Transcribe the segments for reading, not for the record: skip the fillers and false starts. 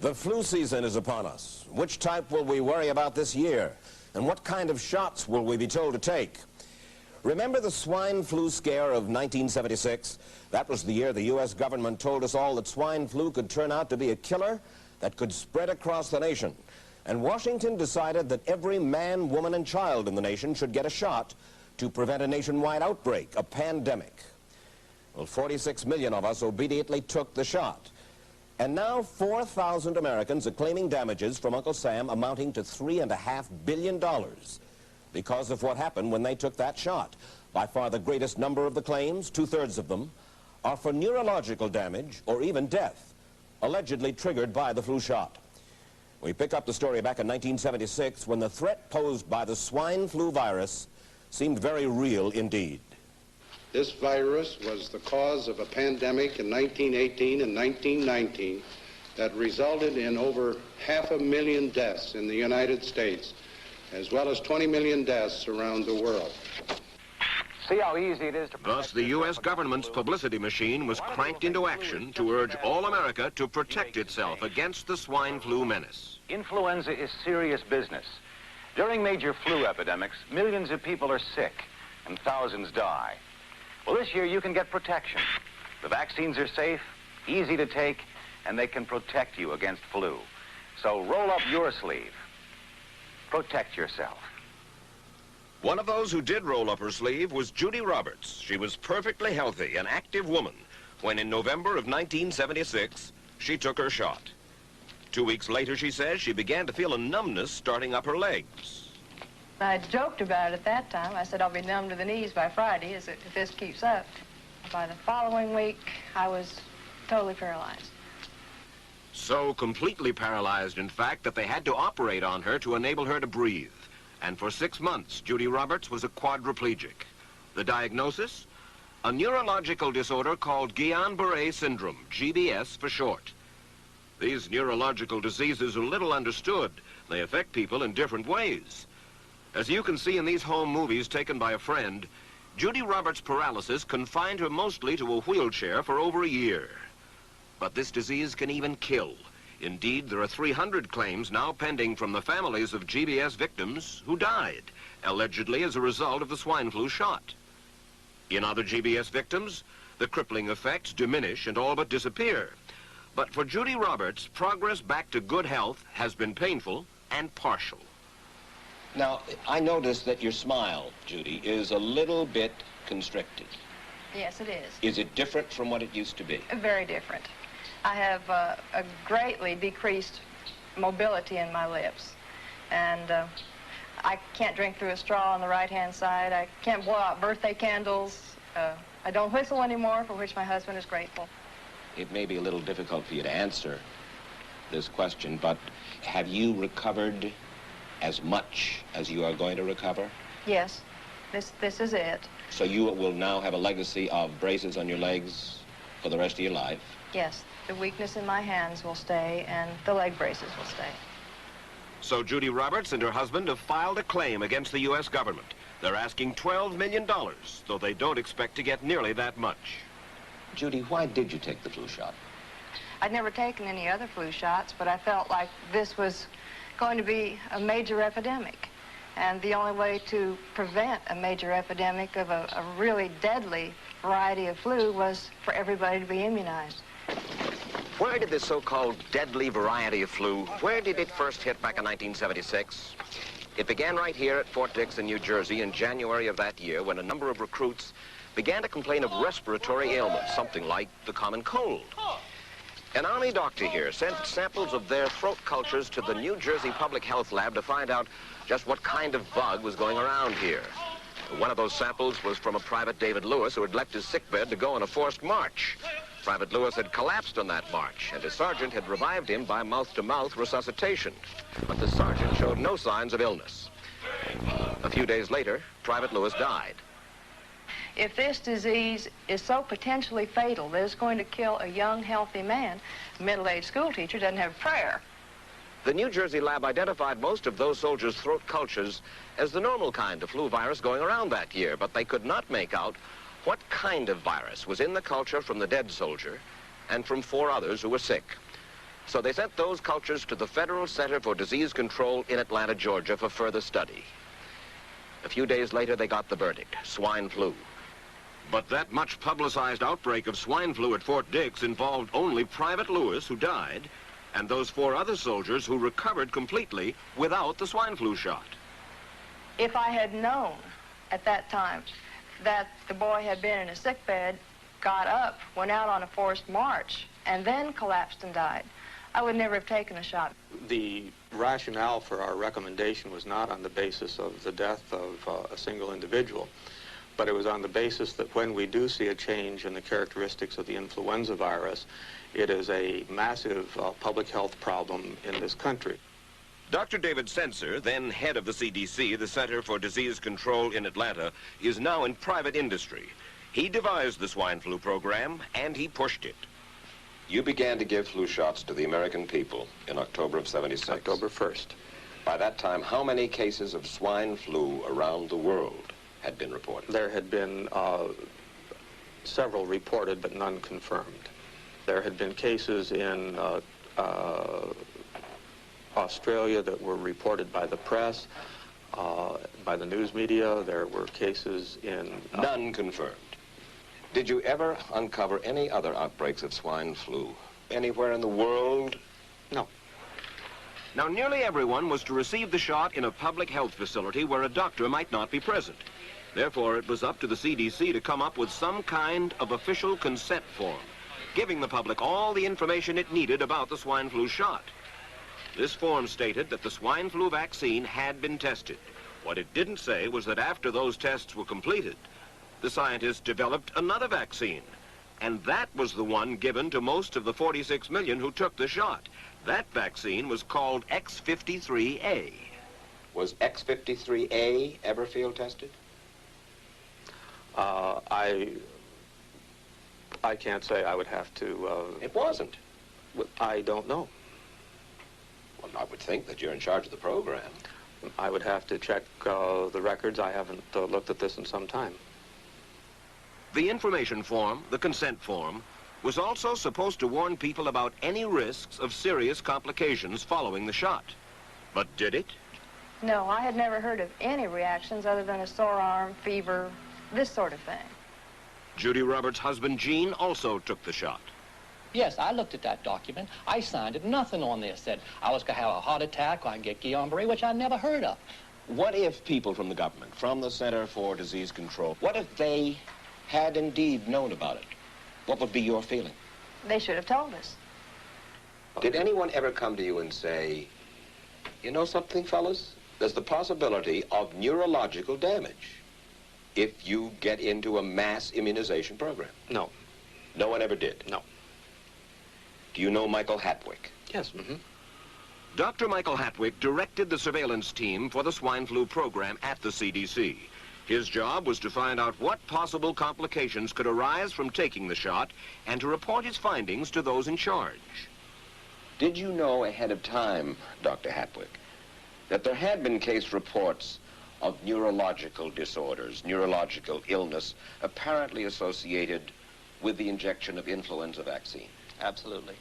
The flu season is upon us. Which type will we worry about this year? And what kind of shots will we be told to take? Remember the swine flu scare of 1976? That was the year the U.S. government told us all that swine flu could turn out to be a killer that could spread across the nation. And Washington decided that every man, woman, and child in the nation should get a shot to prevent a nationwide outbreak, a pandemic. Well, 46 million of us obediently took the shot. And now 4,000 Americans are claiming damages from Uncle Sam amounting to $3.5 billion because of what happened when they took that shot. By far the greatest number of the claims, 2/3 of them, are for neurological damage or even death, allegedly triggered by the flu shot. We pick up the story back in 1976 when the threat posed by the swine flu virus seemed very real indeed. This virus was the cause of a pandemic in 1918 and 1919 that resulted in over 500,000 deaths in the United States, as well as 20 million deaths around the world. See how easy it is to... Thus, the U.S. government's publicity machine was cranked into action to urge all America to protect itself against the swine flu menace. Influenza is serious business. During major flu epidemics, millions of people are sick and thousands die. Well, this year you can get protection. The vaccines are safe, easy to take, and they can protect you against flu. So roll up your sleeve. Protect yourself. One of those who did roll up her sleeve was Judy Roberts. She was perfectly healthy, an active woman, when in November of 1976, she took her shot. 2 weeks later, she says, she began to feel a numbness starting up her legs. I joked about it at that time. I said I'll be numb to the knees by Friday if this keeps up. By the following week, I was totally paralyzed. So completely paralyzed, in fact, that they had to operate on her to enable her to breathe. And for 6 months, Judy Roberts was a quadriplegic. The diagnosis? A neurological disorder called Guillain-Barré syndrome, GBS for short. These neurological diseases are little understood. They affect people in different ways. As you can see in these home movies taken by a friend, Judy Roberts' paralysis confined her mostly to a wheelchair for over a year. But this disease can even kill. Indeed, there are 300 claims now pending from the families of GBS victims who died, allegedly as a result of the swine flu shot. In other GBS victims, the crippling effects diminish and all but disappear. But for Judy Roberts, progress back to good health has been painful and partial. Now, I noticed that your smile, Judy, is a little bit constricted. Yes, it is. Is it different from what it used to be? Very different. I have a greatly decreased mobility in my lips. And I can't drink through a straw on the right-hand side. I can't blow out birthday candles. I don't whistle anymore, for which my husband is grateful. It may be a little difficult for you to answer this question, but have you recovered as much as you are going to recover? Yes, this is it. So you will now have a legacy of braces on your legs for the rest of your life? Yes, the weakness in my hands will stay and the leg braces will stay. So Judy Roberts and her husband have filed a claim against the U.S. government. They're asking $12 million, though they don't expect to get nearly that much. Judy, why did you take the flu shot? I'd never taken any other flu shots, but I felt like this was going to be a major epidemic. And the only way to prevent a major epidemic of a really deadly variety of flu was for everybody to be immunized. Where did this so-called deadly variety of flu, where did it first hit back in 1976? It began right here at Fort Dix in New Jersey in January of that year when a number of recruits began to complain of respiratory ailments, something like the common cold. An Army doctor here sent samples of their throat cultures to the New Jersey Public Health Lab to find out just what kind of bug was going around here. One of those samples was from a Private David Lewis who had left his sickbed to go on a forced march. Private Lewis had collapsed on that march, and his sergeant had revived him by mouth-to-mouth resuscitation. But the sergeant showed no signs of illness. A few days later, Private Lewis died. If this disease is so potentially fatal that it's going to kill a young, healthy man, a middle-aged school teacher doesn't have a prayer. The New Jersey lab identified most of those soldiers' throat cultures as the normal kind of flu virus going around that year, but they could not make out what kind of virus was in the culture from the dead soldier and from 4 others who were sick. So they sent those cultures to the Federal Center for Disease Control in Atlanta, Georgia for further study. A few days later, they got the verdict: swine flu. But that much publicized outbreak of swine flu at Fort Dix involved only Private Lewis, who died, and those 4 other soldiers who recovered completely without the swine flu shot. If I had known at that time that the boy had been in a sick bed, got up, went out on a forced march, and then collapsed and died, I would never have taken a shot. The rationale for our recommendation was not on the basis of the death of a single individual, but it was on the basis that when we do see a change in the characteristics of the influenza virus, it is a massive public health problem in this country. Dr. David Senser, then head of the CDC, the Center for Disease Control in Atlanta, is now in private industry. He devised the swine flu program, and he pushed it. You began to give flu shots to the American people in October of '76. October 1st. By that time, how many cases of swine flu around the world had been reported? There had been several reported, but none confirmed. There had been cases in Australia that were reported by the press, by the news media. There were cases in... None confirmed. Did you ever uncover any other outbreaks of swine flu anywhere in the world? No. Now, nearly everyone was to receive the shot in a public health facility where a doctor might not be present. Therefore, it was up to the CDC to come up with some kind of official consent form, giving the public all the information it needed about the swine flu shot. This form stated that the swine flu vaccine had been tested. What it didn't say was that after those tests were completed, the scientists developed another vaccine, and that was the one given to most of the 46 million who took the shot. That vaccine was called X53A. Was X53A ever field tested? I can't say. I would have to... It wasn't. I don't know. Well, I would think that you're in charge of the program. I would have to check the records. I haven't looked at this in some time. The information form, the consent form, was also supposed to warn people about any risks of serious complications following the shot. But did it? No, I had never heard of any reactions other than a sore arm, fever, this sort of thing. Judy Roberts' husband, Gene, also took the shot. Yes, I looked at that document. I signed it. Nothing on there said I was going to have a heart attack or I get Guillain-Barré, which I never heard of. What if people from the government, from the Center for Disease Control, what if they had indeed known about it? What would be your feeling? They should have told us. Did anyone ever come to you and say, you know something, fellas? There's the possibility of neurological damage if you get into a mass immunization program? No. No one ever did? No. Do you know Michael Hatwick? Yes. Mm-hmm. Dr. Michael Hatwick directed the surveillance team for the swine flu program at the CDC. His job was to find out what possible complications could arise from taking the shot and to report his findings to those in charge. Did you know ahead of time, Dr. Hatwick, that there had been case reports of neurological disorders, neurological illness, apparently associated with the injection of influenza vaccine? Absolutely.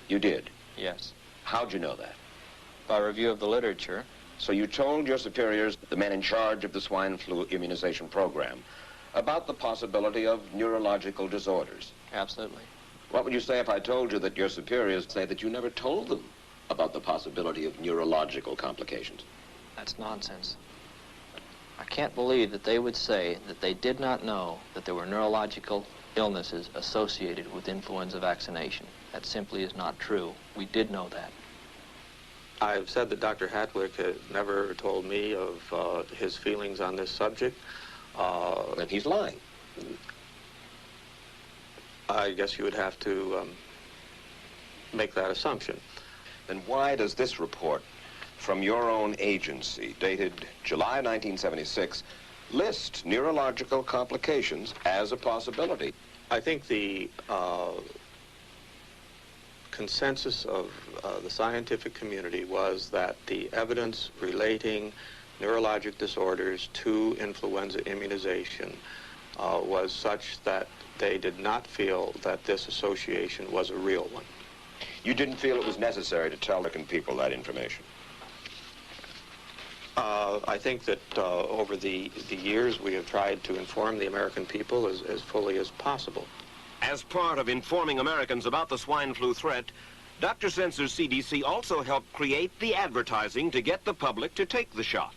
You did? Yes. How'd you know that? By review of the literature. So you told your superiors, the men in charge of the swine flu immunization program, about the possibility of neurological disorders? Absolutely. What would you say if I told you that your superiors say that you never told them about the possibility of neurological complications? That's nonsense. I can't believe that they would say that they did not know that there were neurological illnesses associated with influenza vaccination. That simply is not true. We did know that. I've said that Dr. Hatwick had never told me of his feelings on this subject. Then he's lying. I guess you would have to make that assumption. Then why does this report from your own agency, dated July 1976, list neurological complications as a possibility? I think the consensus of the scientific community was that the evidence relating neurologic disorders to influenza immunization was such that they did not feel that this association was a real one. You didn't feel it was necessary to tell American people that information? I think that over the years we have tried to inform the American people as fully as possible. As part of informing Americans about the swine flu threat, Dr. Sensor's CDC also helped create the advertising to get the public to take the shot.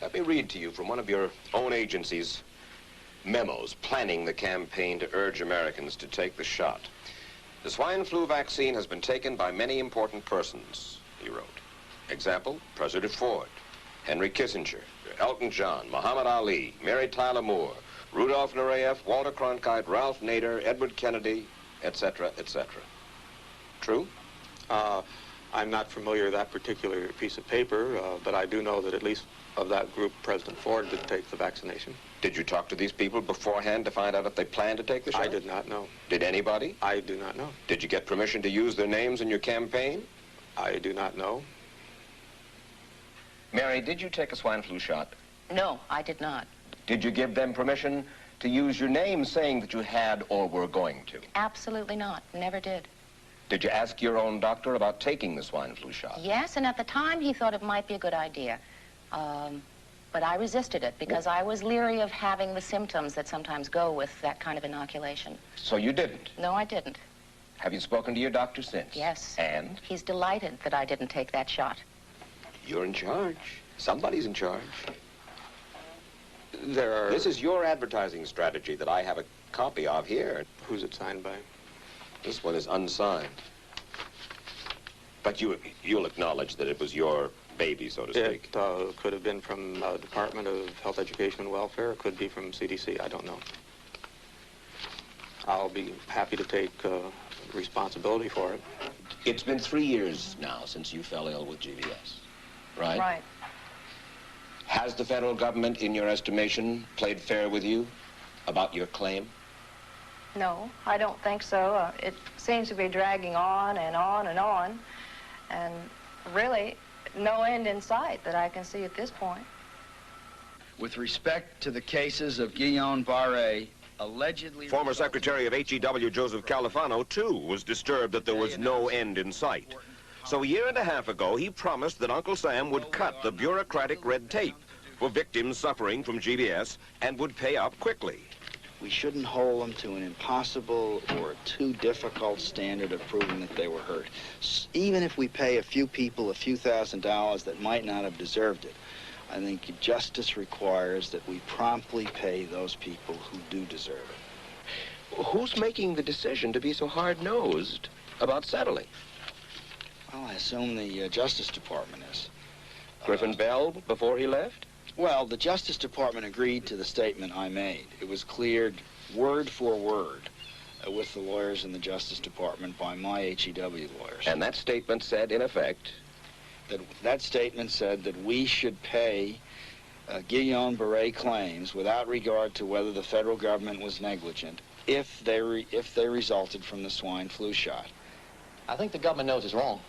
Let me read to you from one of your own agency's memos planning the campaign to urge Americans to take the shot. The swine flu vaccine has been taken by many important persons, he wrote. Example, President Ford, Henry Kissinger, Elton John, Muhammad Ali, Mary Tyler Moore, Rudolph Nureyev, Walter Cronkite, Ralph Nader, Edward Kennedy, etc., etc. True? I'm not familiar with that particular piece of paper, but I do know that at least of that group, President Ford did take the vaccination. Did you talk to these people beforehand to find out if they planned to take the shot? I did not know. Did anybody? I do not know. Did you get permission to use their names in your campaign? I do not know. Mary, did you take a swine flu shot? No, I did not. Did you give them permission to use your name saying that you had or were going to? Absolutely not. Never did. Did you ask your own doctor about taking the swine flu shot? Yes, and at the time he thought it might be a good idea. But I resisted it because I was leery of having the symptoms that sometimes go with that kind of inoculation. So you didn't? No, I didn't. Have you spoken to your doctor since? Yes. And? He's delighted that I didn't take that shot. You're in charge. Somebody's in charge. This is your advertising strategy that I have a copy of here. Who's it signed by? This one is unsigned. But you'll acknowledge that it was your baby, so to speak. It could have been from the Department of Health, Education, and Welfare. It could be from CDC. I don't know. I'll be happy to take responsibility for it. It's been 3 years now since you fell ill with GBS, right? Right. Has the federal government, in your estimation, played fair with you about your claim? No, I don't think so. It seems to be dragging on and on and on, and really no end in sight that I can see at this point. With respect to the cases of Guillain-Barré, allegedly... Former Secretary of HEW Joseph Califano, too, was disturbed that there was no end in sight. So a year and a half ago, he promised that Uncle Sam would cut the bureaucratic red tape for victims suffering from GBS and would pay up quickly. We shouldn't hold them to an impossible or too difficult standard of proving that they were hurt. Even if we pay a few people a few $1,000s that might not have deserved it, I think justice requires that we promptly pay those people who do deserve it. Who's making the decision to be so hard-nosed about settling? Well, I assume the Justice Department is. Griffin Bell before he left? Well, the Justice Department agreed to the statement I made. It was cleared word for word with the lawyers in the Justice Department by my HEW lawyers. And that statement said, in effect? That statement said that we should pay Guillain-Barré claims without regard to whether the federal government was negligent if they resulted from the swine flu shot. I think the government knows it's wrong.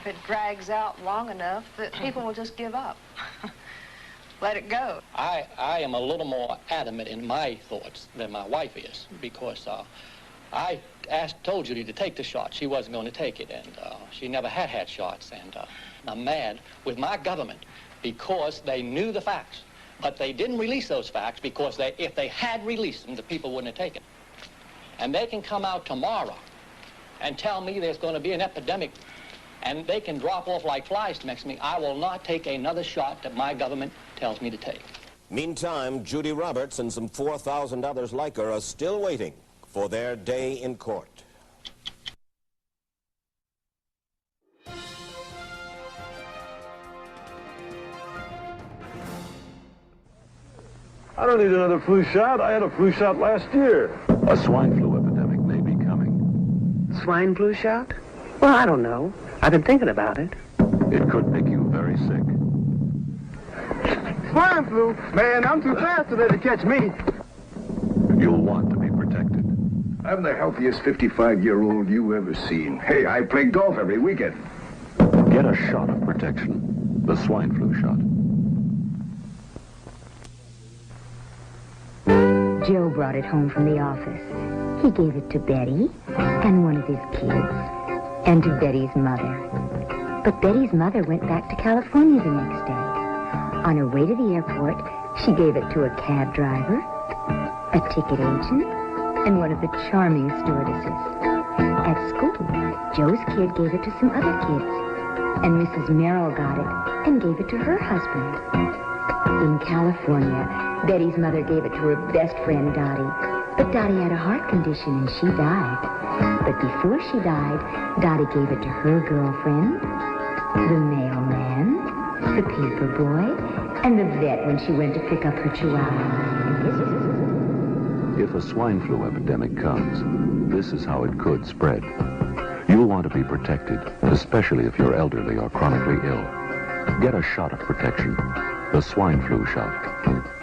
If it drags out long enough, that people will just give up. Let it go. I am a little more adamant in my thoughts than my wife is, because I told Judy to take the shot. She wasn't going to take it, and she never had shots. And I'm mad with my government because they knew the facts, but they didn't release those facts because if they had released them, the people wouldn't have taken. And they can come out tomorrow and tell me there's going to be an epidemic, and they can drop off like flies next to me. I will not take another shot that my government tells me to take. Meantime, Judy Roberts and some 4,000 others like her are still waiting for their day in court. I don't need another flu shot. I had a flu shot last year. A swine flu epidemic may be coming. Swine flu shot? Well, I don't know. I've been thinking about it. It could make you very sick. Swine flu? Man, I'm too fast today to catch me. You'll want to be protected. I'm the healthiest 55-year-old you ever seen. Hey, I play golf every weekend. Get a shot of protection. The swine flu shot. Joe brought it home from the office. He gave it to Betty and one of his kids. and to Betty's mother. But Betty's mother went back to California the next day. On her way to the airport, she gave it to a cab driver, a ticket agent, and one of the charming stewardesses. At school, Joe's kid gave it to some other kids, and Mrs. Merrill got it and gave it to her husband. In California, Betty's mother gave it to her best friend, Dottie. But Dottie had a heart condition and she died. But before she died, Dottie gave it to her girlfriend, the mailman, the paper boy, and the vet when she went to pick up her chihuahua. And this is... If a swine flu epidemic comes, this is how it could spread. You'll want to be protected, especially if you're elderly or chronically ill. Get a shot of protection, the swine flu shot.